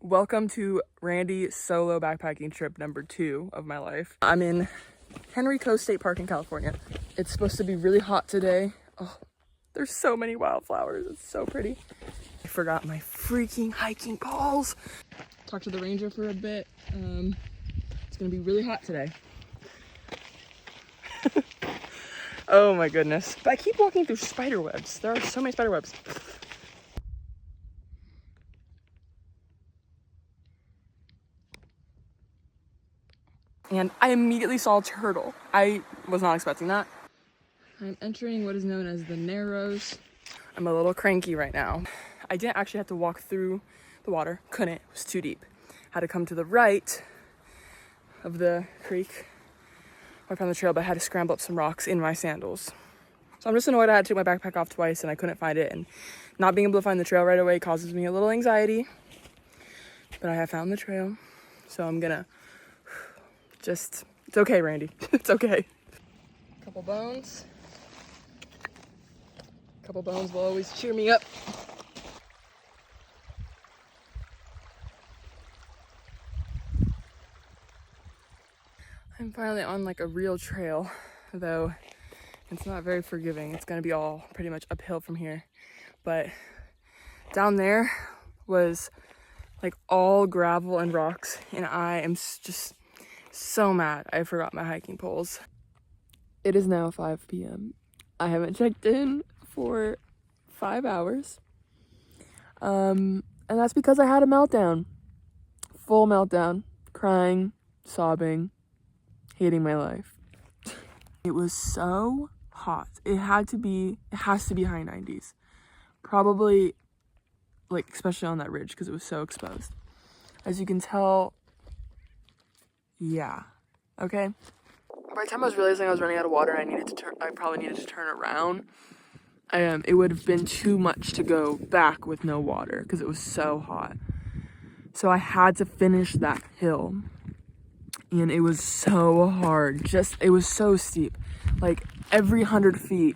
Welcome to Randy solo backpacking trip number 2 of my life. I'm in Henry Coe State Park in California. It's supposed to be really hot today. Oh, there's so many wildflowers. It's so pretty. I forgot my freaking hiking poles. Talked to the ranger for a bit. It's gonna be really hot today. Oh my goodness. But I keep walking through spider webs. There are so many spider webs. And I immediately saw a turtle. I was not expecting that. I'm entering what is known as the Narrows. I'm a little cranky right now. I didn't actually have to walk through the water. Couldn't, it was too deep. Had to come to the right of the creek. I found the trail, but I had to scramble up some rocks in my sandals. So I'm just annoyed I had to take my backpack off twice and I couldn't find it. And not being able to find the trail right away causes me a little anxiety. But I have found the trail. So I'm gonna it's okay, Randy. It's okay. Couple bones will always cheer me up. I'm finally on like a real trail, though it's not very forgiving. It's gonna be all pretty much uphill from here. But down there was like all gravel and rocks, and I am just so mad I forgot my hiking poles. It is now 5 p.m. I haven't checked in for 5 hours. And that's because I had a meltdown. Full meltdown. Crying, sobbing, hating my life. It was so hot. It has to be high 90s. Probably, like, especially on that ridge because it was so exposed. As you can tell, yeah. Okay. By the time I was realizing I was running out of water, I probably needed to turn around. It would have been too much to go back with no water because it was so hot. So I had to finish that hill. And it was so hard. It was so steep. Like every 100 feet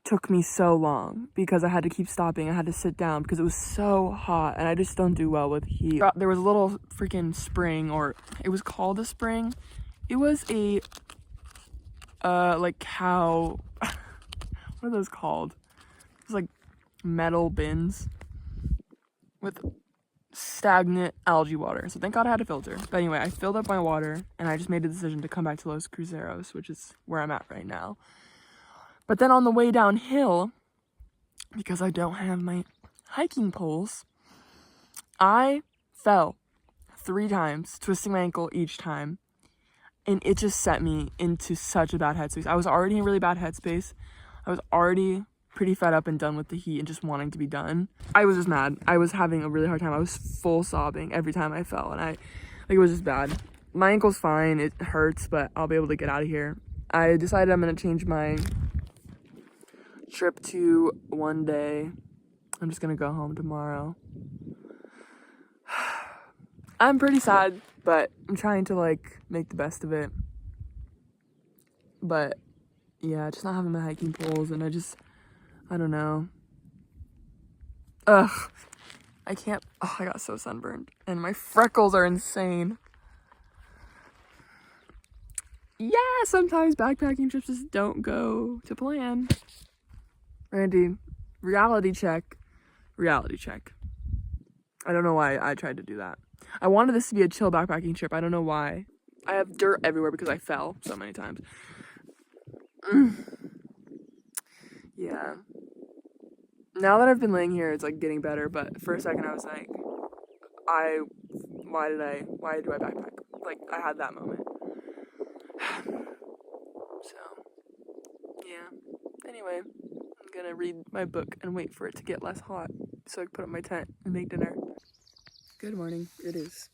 took me so long because I had to keep stopping. I had to sit down because it was so hot and I just don't do well with heat. There was a little freaking spring, or it was called a spring. It was a like cow what are those called? It was like metal bins with stagnant algae water. So thank God I had a filter. But anyway, I filled up my water and I just made a decision to come back to Los Cruceros, which is where I'm at right now. But then on the way downhill, because I don't have my hiking poles, I fell 3 times, twisting my ankle each time. And it just set me into such a bad headspace. I was already in a really bad headspace. I was already pretty fed up and done with the heat and just wanting to be done. I was just mad. I was having a really hard time. I was full sobbing every time I fell, and it was just bad. My ankle's fine. It hurts, but I'll be able to get out of here. I decided I'm gonna change my trip to 1 day. I'm just gonna go home tomorrow. I'm pretty sad, but I'm trying to like make the best of it. But yeah, just not having my hiking poles, and I don't know. Ugh. I can't. Oh, I got so sunburned. And my freckles are insane. Yeah, sometimes backpacking trips just don't go to plan. Randy, reality check. Reality check. I don't know why I tried to do that. I wanted this to be a chill backpacking trip. I don't know why. I have dirt everywhere because I fell so many times. Yeah. Now that I've been laying here, it's like getting better, but for a second I was like, why do I backpack? Like, I had that moment. So, yeah. Anyway, I'm gonna read my book and wait for it to get less hot so I can put up my tent and make dinner. Good morning. It is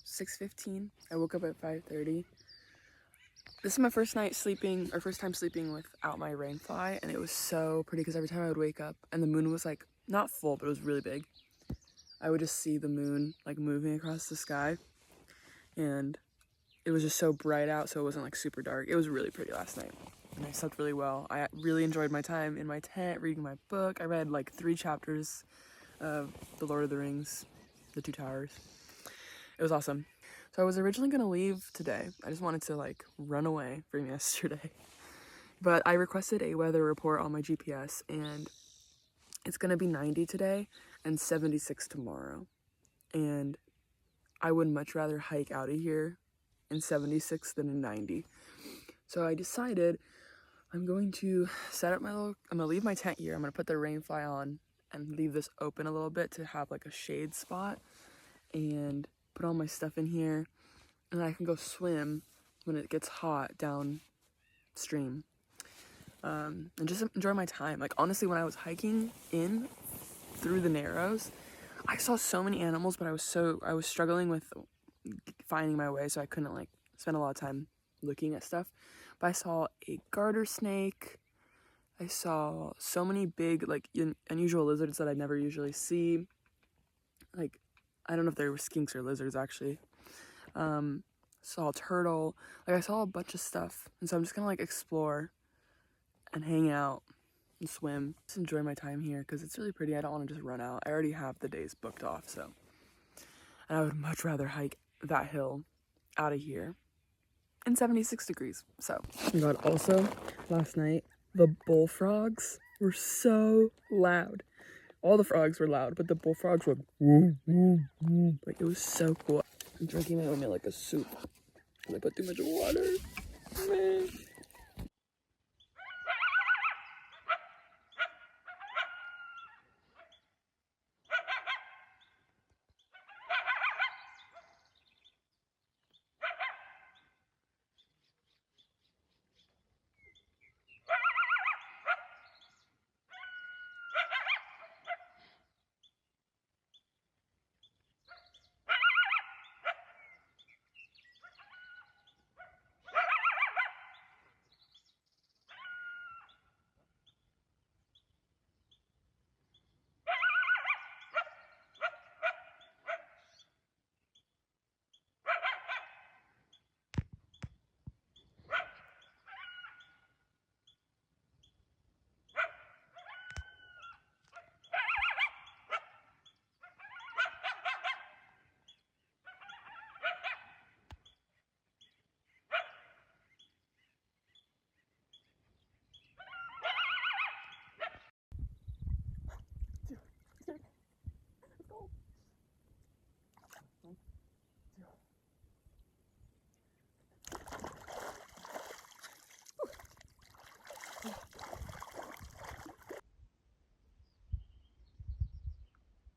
6:15. I woke up at 5:30. This is my first time sleeping without my rain fly, and it was so pretty because every time I would wake up and the moon was like not full, but it was really big, I would just see the moon like moving across the sky, and it was just so bright out, so it wasn't like super dark. It was really pretty last night, and I slept really well. I really enjoyed my time in my tent reading my book. I read like 3 chapters of The Lord of the Rings, the two towers. It was awesome. So I was originally gonna leave today. I just wanted to like run away from yesterday. But I requested a weather report on my GPS and it's gonna be 90 today and 76 tomorrow. And I would much rather hike out of here in 76 than in 90. So I decided I'm going to set up I'm gonna leave my tent here. I'm gonna put the rain fly on and leave this open a little bit to have like a shade spot and put all my stuff in here. And I can go swim when it gets hot downstream. And just enjoy my time. Like honestly, when I was hiking in through the Narrows, I saw so many animals, but I was struggling with finding my way, so I couldn't like spend a lot of time looking at stuff. But I saw a garter snake. I saw so many big, like unusual lizards that I never usually see. Like, I don't know if they were skinks or lizards actually. Saw a turtle. Like I saw a bunch of stuff, and so I'm just gonna like explore and hang out and swim. Just enjoy my time here because it's really pretty. I don't want to just run out. I already have the days booked off, so. And I would much rather hike that hill out of here in 76 degrees. So, oh my god, also last night the bullfrogs were so loud. All the frogs were loud, but the bullfrogs were woo, woo, woo. Like it was so cool. I'm drinking my oatmeal like a soup. And I put too much water. Man.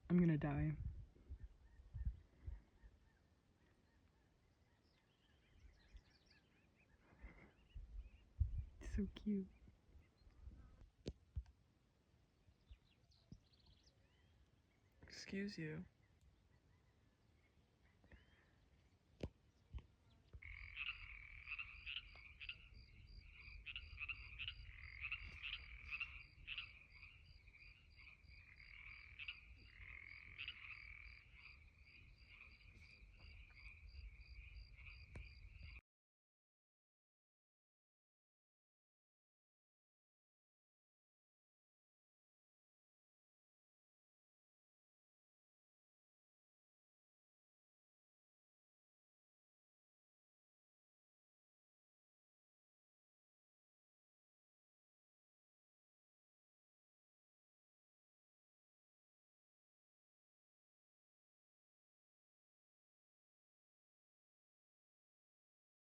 I'm gonna die. It's so cute. Excuse you.